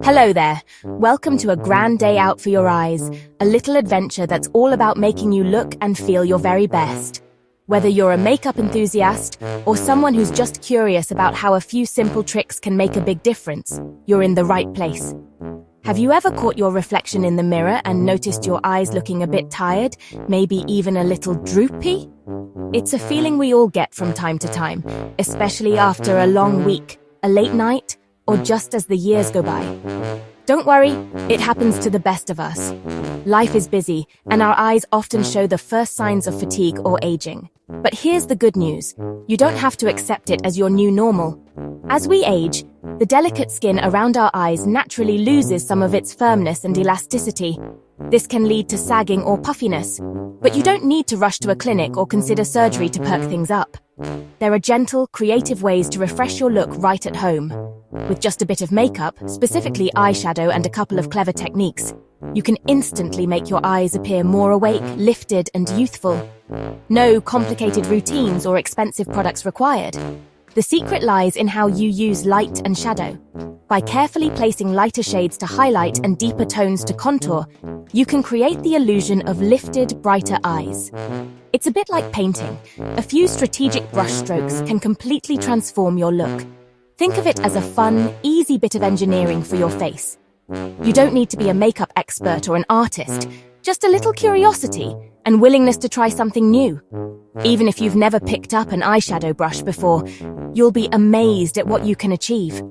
Hello there. Welcome to a grand day out for your eyes, a little adventure that's all about making you look and feel your very best. Whether you're a makeup enthusiast or someone who's just curious about how a few simple tricks can make a big difference, you're in the right place. Have you ever caught your reflection in the mirror and noticed your eyes looking a bit tired, maybe even a little droopy? It's a feeling we all get from time to time, especially after a long week, a late night, or just as the years go by. Don't worry, it happens to the best of us. Life is busy, and our eyes often show the first signs of fatigue or aging. But here's the good news. You don't have to accept it as your new normal. As we age, the delicate skin around our eyes naturally loses some of its firmness and elasticity. This can lead to sagging or puffiness, but you don't need to rush to a clinic or consider surgery to perk things up. There are gentle, creative ways to refresh your look right at home. With just a bit of makeup, specifically eyeshadow and a couple of clever techniques, you can instantly make your eyes appear more awake, lifted, and youthful. No complicated routines or expensive products required. The secret lies in how you use light and shadow. By carefully placing lighter shades to highlight and deeper tones to contour, you can create the illusion of lifted, brighter eyes. It's a bit like painting. A few strategic brushstrokes can completely transform your look. Think of it as a fun, easy bit of engineering for your face. You don't need to be a makeup expert or an artist, just a little curiosity and willingness to try something new. Even if you've never picked up an eyeshadow brush before, you'll be amazed at what you can achieve.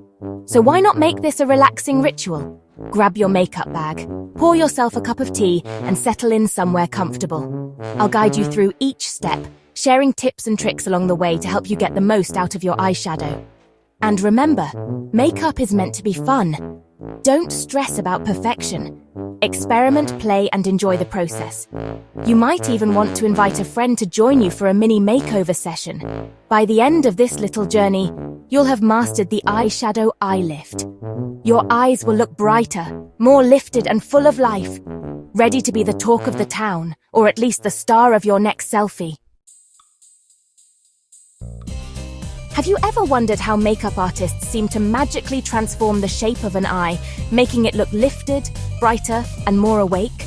So why not make this a relaxing ritual? Grab your makeup bag, pour yourself a cup of tea, and settle in somewhere comfortable. I'll guide you through each step, sharing tips and tricks along the way to help you get the most out of your eyeshadow. And remember, makeup is meant to be fun. Don't stress about perfection. Experiment, play, and enjoy the process. You might even want to invite a friend to join you for a mini makeover session. By the end of this little journey, you'll have mastered the eyeshadow eye lift. Your eyes will look brighter, more lifted and full of life, ready to be the talk of the town, or at least the star of your next selfie. Have you ever wondered how makeup artists seem to magically transform the shape of an eye, making it look lifted, brighter, and more awake?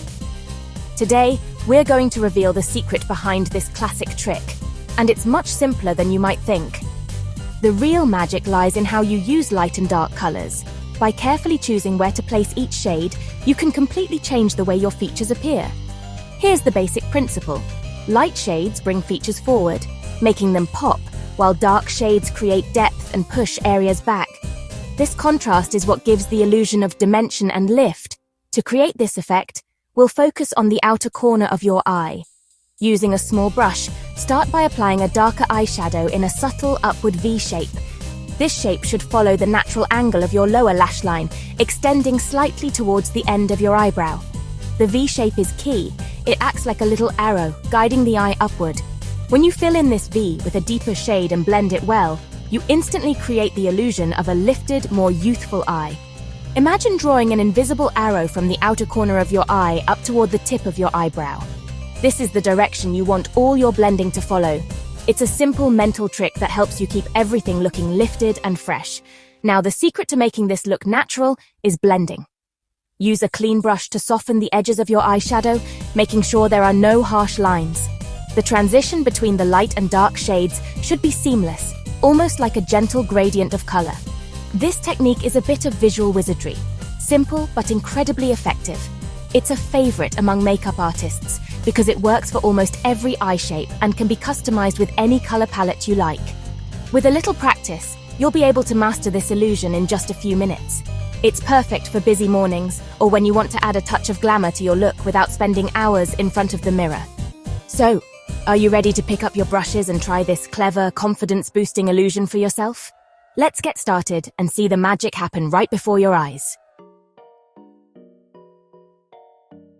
Today, we're going to reveal the secret behind this classic trick, and it's much simpler than you might think. The real magic lies in how you use light and dark colors. By carefully choosing where to place each shade, you can completely change the way your features appear. Here's the basic principle. Light shades bring features forward, making them pop, while dark shades create depth and push areas back. This contrast is what gives the illusion of dimension and lift. To create this effect, we'll focus on the outer corner of your eye. Using a small brush, start by applying a darker eyeshadow in a subtle upward V shape. This shape should follow the natural angle of your lower lash line, extending slightly towards the end of your eyebrow. The V shape is key. It acts like a little arrow, guiding the eye upward. When you fill in this V with a deeper shade and blend it well, you instantly create the illusion of a lifted, more youthful eye. Imagine drawing an invisible arrow from the outer corner of your eye up toward the tip of your eyebrow. This is the direction you want all your blending to follow. It's a simple mental trick that helps you keep everything looking lifted and fresh. Now, the secret to making this look natural is blending. Use a clean brush to soften the edges of your eyeshadow, making sure there are no harsh lines. The transition between the light and dark shades should be seamless, almost like a gentle gradient of color. This technique is a bit of visual wizardry, simple but incredibly effective. It's a favorite among makeup artists because it works for almost every eye shape and can be customized with any color palette you like. With a little practice, you'll be able to master this illusion in just a few minutes. It's perfect for busy mornings or when you want to add a touch of glamour to your look without spending hours in front of the mirror. So, are you ready to pick up your brushes and try this clever, confidence-boosting illusion for yourself? Let's get started and see the magic happen right before your eyes.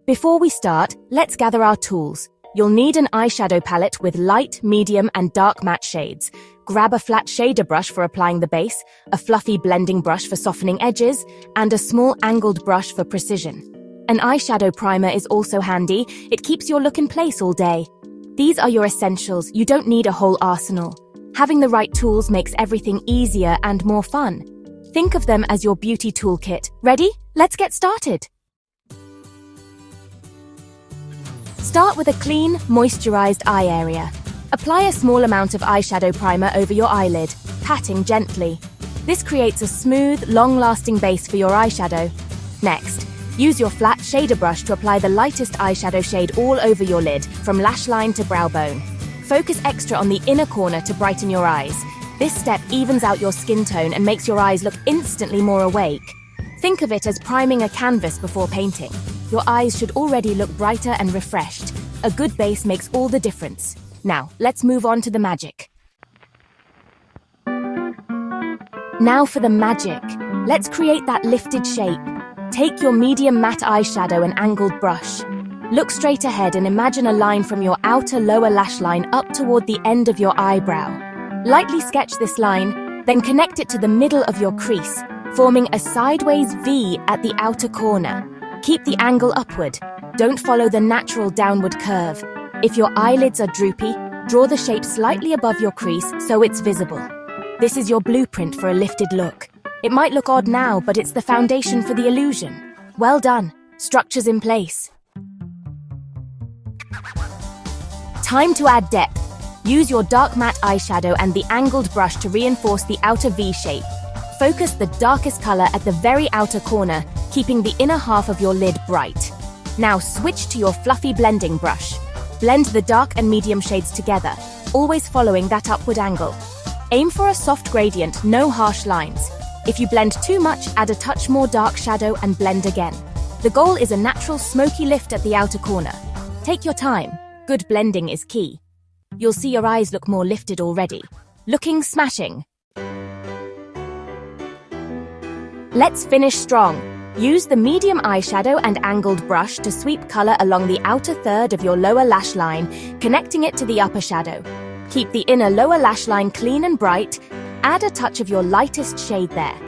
Before we start, let's gather our tools. You'll need an eyeshadow palette with light, medium, and dark matte shades. Grab a flat shader brush for applying the base, a fluffy blending brush for softening edges, and a small angled brush for precision. An eyeshadow primer is also handy. It keeps your look in place all day. These are your essentials. You don't need a whole arsenal. Having the right tools makes everything easier and more fun. Think of them as your beauty toolkit. Ready? Let's get started. Start with a clean, moisturized eye area. Apply a small amount of eyeshadow primer over your eyelid, patting gently. This creates a smooth, long-lasting base for your eyeshadow. Next, use your flat shader brush to apply the lightest eyeshadow shade all over your lid, from lash line to brow bone. Focus extra on the inner corner to brighten your eyes. This step evens out your skin tone and makes your eyes look instantly more awake. Think of it as priming a canvas before painting. Your eyes should already look brighter and refreshed. A good base makes all the difference. Now, let's move on to the magic. Now for the magic. Let's create that lifted shape. Take your medium matte eyeshadow and angled brush. Look straight ahead and imagine a line from your outer lower lash line up toward the end of your eyebrow. Lightly sketch this line, then connect it to the middle of your crease, forming a sideways V at the outer corner. Keep the angle upward. Don't follow the natural downward curve. If your eyelids are droopy, draw the shape slightly above your crease so it's visible. This is your blueprint for a lifted look. It might look odd now, but it's the foundation for the illusion. Well done. Structure's in place. Time to add depth. Use your dark matte eyeshadow and the angled brush to reinforce the outer V shape. Focus the darkest color at the very outer corner, keeping the inner half of your lid bright. Now switch to your fluffy blending brush. Blend the dark and medium shades together, always following that upward angle. Aim for a soft gradient, no harsh lines. If you blend too much, add a touch more dark shadow and blend again. The goal is a natural smoky lift at the outer corner. Take your time. Good blending is key. You'll see your eyes look more lifted already. Looking smashing. Let's finish strong. Use the medium eyeshadow and angled brush to sweep color along the outer third of your lower lash line, connecting it to the upper shadow. Keep the inner lower lash line clean and bright. Add a touch of your lightest shade there.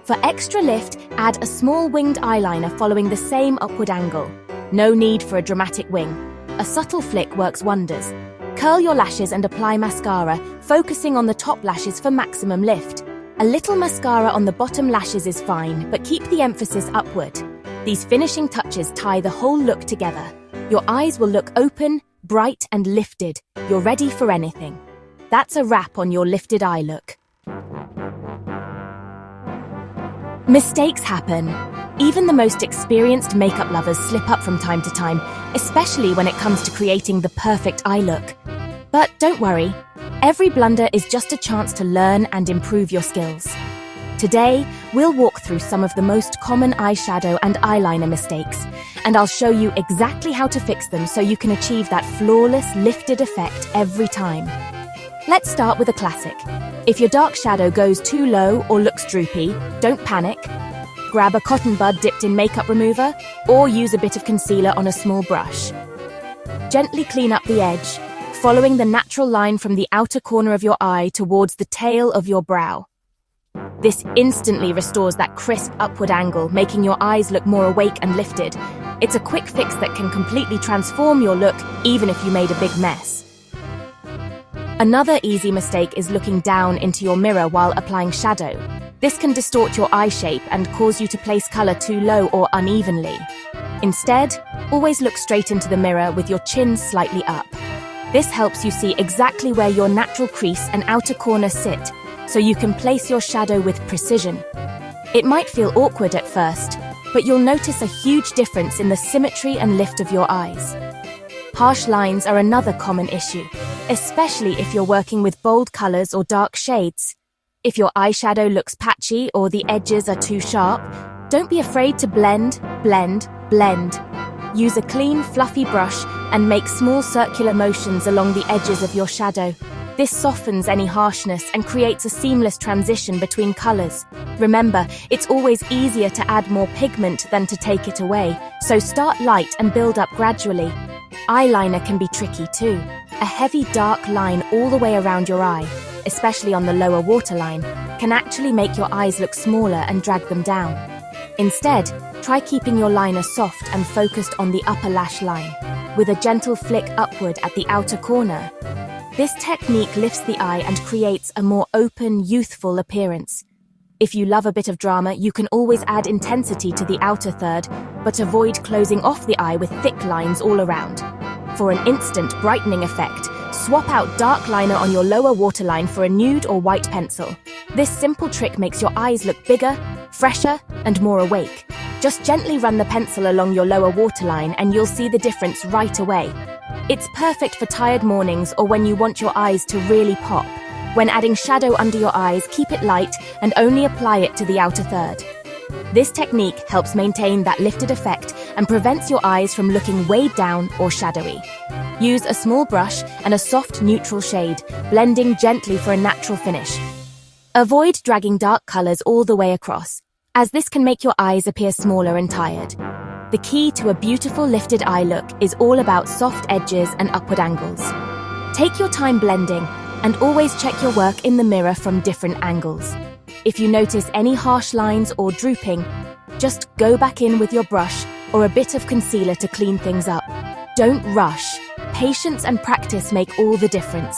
For extra lift, add a small winged eyeliner following the same upward angle. No need for a dramatic wing. A subtle flick works wonders. Curl your lashes and apply mascara, focusing on the top lashes for maximum lift. A little mascara on the bottom lashes is fine, but keep the emphasis upward. These finishing touches tie the whole look together. Your eyes will look open, bright and lifted. You're ready for anything. That's a wrap on your lifted eye look. Mistakes happen. Even the most experienced makeup lovers slip up from time to time, especially when it comes to creating the perfect eye look. But don't worry. Every blunder is just a chance to learn and improve your skills. Today, we'll walk through some of the most common eyeshadow and eyeliner mistakes, and I'll show you exactly how to fix them so you can achieve that flawless, lifted effect every time. Let's start with a classic. If your dark shadow goes too low or looks droopy, don't panic. Grab a cotton bud dipped in makeup remover, or use a bit of concealer on a small brush. Gently clean up the edge, following the natural line from the outer corner of your eye towards the tail of your brow. This instantly restores that crisp upward angle, making your eyes look more awake and lifted. It's a quick fix that can completely transform your look, even if you made a big mess. Another easy mistake is looking down into your mirror while applying shadow. This can distort your eye shape and cause you to place color too low or unevenly. Instead, always look straight into the mirror with your chin slightly up. This helps you see exactly where your natural crease and outer corner sit, so you can place your shadow with precision. It might feel awkward at first, but you'll notice a huge difference in the symmetry and lift of your eyes. Harsh lines are another common issue, especially if you're working with bold colors or dark shades. If your eyeshadow looks patchy or the edges are too sharp, don't be afraid to blend, blend, blend. Use a clean, fluffy brush and make small circular motions along the edges of your shadow. This softens any harshness and creates a seamless transition between colors. Remember, it's always easier to add more pigment than to take it away, so start light and build up gradually. Eyeliner can be tricky too. A heavy dark line all the way around your eye, especially on the lower waterline, can actually make your eyes look smaller and drag them down. Instead, try keeping your liner soft and focused on the upper lash line, with a gentle flick upward at the outer corner. This technique lifts the eye and creates a more open, youthful appearance. If you love a bit of drama, you can always add intensity to the outer third, but avoid closing off the eye with thick lines all around. For an instant brightening effect, swap out dark liner on your lower waterline for a nude or white pencil. This simple trick makes your eyes look bigger, fresher, and more awake. Just gently run the pencil along your lower waterline and you'll see the difference right away. It's perfect for tired mornings or when you want your eyes to really pop. When adding shadow under your eyes, keep it light and only apply it to the outer third. This technique helps maintain that lifted effect and prevents your eyes from looking weighed down or shadowy. Use a small brush and a soft neutral shade, blending gently for a natural finish. Avoid dragging dark colors all the way across, as this can make your eyes appear smaller and tired. The key to a beautiful lifted eye look is all about soft edges and upward angles. Take your time blending and always check your work in the mirror from different angles. If you notice any harsh lines or drooping, just go back in with your brush or a bit of concealer to clean things up. Don't rush. Patience and practice make all the difference.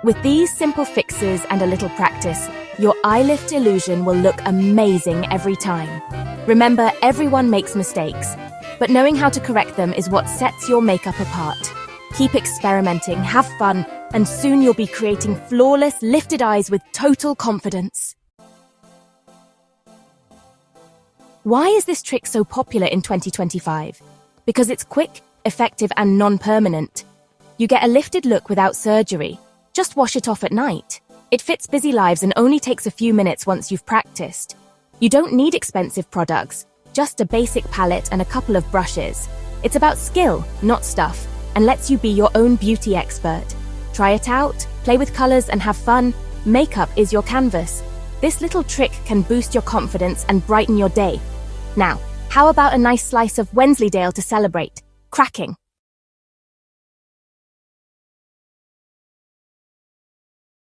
With these simple fixes and a little practice, your eye lift illusion will look amazing every time. Remember, everyone makes mistakes, but knowing how to correct them is what sets your makeup apart. Keep experimenting, have fun, and soon you'll be creating flawless, lifted eyes with total confidence. Why is this trick so popular in 2025? Because it's quick, effective, and non-permanent. You get a lifted look without surgery. Just wash it off at night. It fits busy lives and only takes a few minutes once you've practiced. You don't need expensive products, just a basic palette and a couple of brushes. It's about skill, not stuff, and lets you be your own beauty expert. Try it out, play with colors, and have fun. Makeup is your canvas. This little trick can boost your confidence and brighten your day. Now, how about a nice slice of Wensleydale to celebrate? Cracking!